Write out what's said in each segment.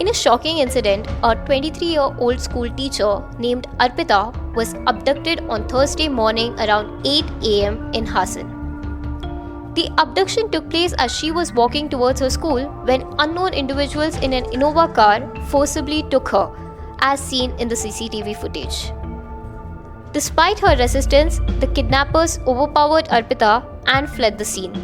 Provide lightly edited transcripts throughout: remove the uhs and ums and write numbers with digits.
In a shocking incident, a 23-year-old school teacher named Arpita was abducted on Thursday morning around 8 a.m. in Hassan. The abduction took place as she was walking towards her school when unknown individuals in an Innova car forcibly took her, as seen in the CCTV footage. Despite her resistance, the kidnappers overpowered Arpita and fled the scene.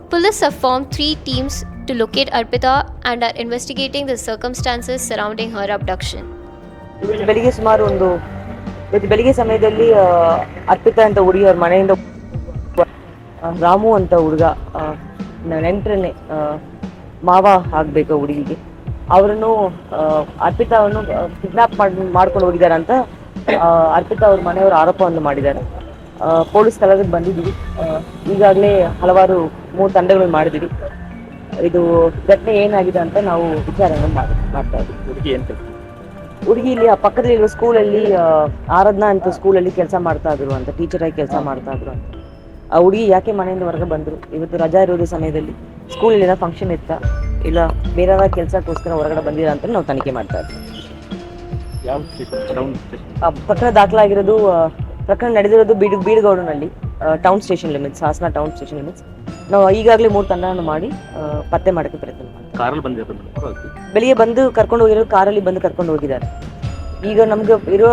Police have formed 3 teams to locate Arpita and are investigating the circumstances surrounding her abduction. ಬೆಳಿಗ್ಗೆ ಸುಮಾರು ಇವತ್ತು ಬೆಳಿಗ್ಗೆ ಸಮಯದಲ್ಲಿ ಅರ್ಪಿತಾ ಅಂತ ಹುಡುಗಿ ಅವ್ರ ಮನೆಯಿಂದ ರಾಮು ಅಂತ ಹುಡುಗ ನೆಂಟ್ರನ್ನೇ ಮಾವ ಆಗಬೇಕು ಹುಡುಗಿಗೆ ಅವರನ್ನು ಅರ್ಪಿತಾವನ್ನು ಕಿಡ್ನಾಪ್ ಮಾಡ್ಕೊಂಡು ಹೋಗಿದ್ದಾರೆ ಅಂತ ಅರ್ಪಿತಾ ಅವ್ರ ಮನೆಯವರು ಆರೋಪವನ್ನು ಮಾಡಿದ್ದಾರೆ. ಪೊಲೀಸ್ ಸ್ಥಳಕ್ಕೆ ಬಂದಿದ್ದೀವಿ. ಈಗಾಗಲೇ ಹಲವಾರು 3 ತಂಡಗಳು ಮಾಡಿದ್ದೀವಿ. ಇದು ಘಟನೆ ಏನಾಗಿದೆ ಅಂತ ನಾವು ವಿಚಾರಣೆ ಮಾಡ್ತಾ ಇದ್ದೀವಿ. ಹುಡುಗಿ ಇಲ್ಲಿ ಆ ಪಕ್ಕದಲ್ಲಿರುವ ಸ್ಕೂಲಲ್ಲಿ ಆರಾಧನಾ ಅಂತ ಸ್ಕೂಲಲ್ಲಿ ಕೆಲಸ ಮಾಡ್ತಾ ಇದ್ರು ಅಂತ, ಟೀಚರ್ ಆಗಿ ಕೆಲಸ ಮಾಡ್ತಾ ಇದ್ರು ಅಂತ. ಆ ಹುಡುಗಿ ಯಾಕೆ ಮನೆಯಿಂದ ಹೊರಗೆ ಬಂದ್ರು, ಇವತ್ತು ರಜಾ ಇರೋದು ಸಮಯದಲ್ಲಿ ಸ್ಕೂಲಲ್ಲಿ ಏನೋ ಫಂಕ್ಷನ್ ಇತ್ತಾ ಇಲ್ಲ ಬೇರೆ ಕೆಲಸಕ್ಕೋಸ್ಕರ ಹೊರಗಡೆ ಬಂದಿರ ಅಂತ ನಾವು ತನಿಖೆ ಮಾಡ್ತಾ ಇದ್ವಿ. ಪ್ರಕರಣ ದಾಖಲಾಗಿರೋದು, ಪ್ರಕರಣ ನಡೆದಿರೋದು ಬೀಡಗೌಡನಲ್ಲಿ town station limits, Hassan town station limits. ನಾವು ಈಗಾಗಲೇ 3 ತಂಡವನ್ನು ಮಾಡಿ ಪತ್ತೆ ಮಾಡೋಕ್ಕೆ ಪ್ರಯತ್ನ ಮಾಡ್ತೀವಿ. ಬೆಳಿಗ್ಗೆ ಬಂದು ಕರ್ಕೊಂಡು ಹೋಗಿರೋದು ಕಾರಲ್ಲಿ ಬಂದು ಕರ್ಕೊಂಡು ಹೋಗಿದ್ದಾರೆ. ಈಗ ನಮ್ಗೆ ಇರೋ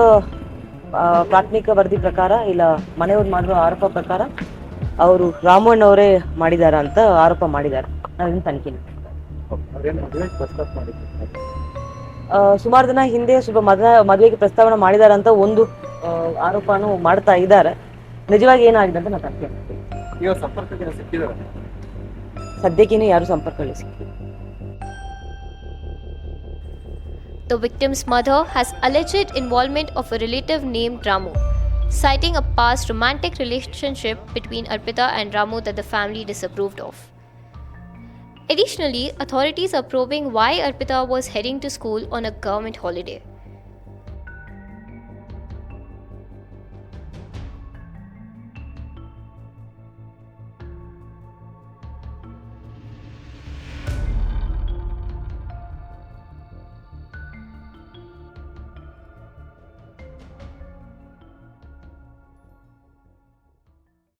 ಪ್ರಾಥಮಿಕ ವರದಿ ಪ್ರಕಾರ ಇಲ್ಲ ಮನೆಯವ್ರು ಮಾಡಿರೋ ಆರೋಪ ಪ್ರಕಾರ ಅವರು ರಾಮಣ್ಣವರೇ ಮಾಡಿದಾರ ಅಂತ ಆರೋಪ ಮಾಡಿದ್ದಾರೆ. ನಾವು ಇನ್ನು ತನಿಖೆ ಸುಮಾರು ದಿನ ಹಿಂದೆ ಮದುವೆಗೆ ಪ್ರಸ್ತಾವನೆ ಮಾಡಿದಾರ ಅಂತ ಒಂದು ಆರೋಪನೂ ಮಾಡ್ತಾ ಇದ್ದಾರೆ. ನಿಜವಾಗಿ ಏನಾಗಿದೆ ಅಂತ ನಾವು ತನಿಖೆ ಮಾಡ್ತೀವಿ. ಸದ್ಯಕ್ಕೇನು ಯಾರು ಸಂಪರ್ಕದಲ್ಲಿ ಸಿಕ್ಕಿಲ್ಲ. The victim's mother has alleged involvement of a relative named Ramu, citing a past romantic relationship between Arpita and Ramu that the family disapproved of. Additionally, authorities are probing why Arpita was heading to school on a government holiday.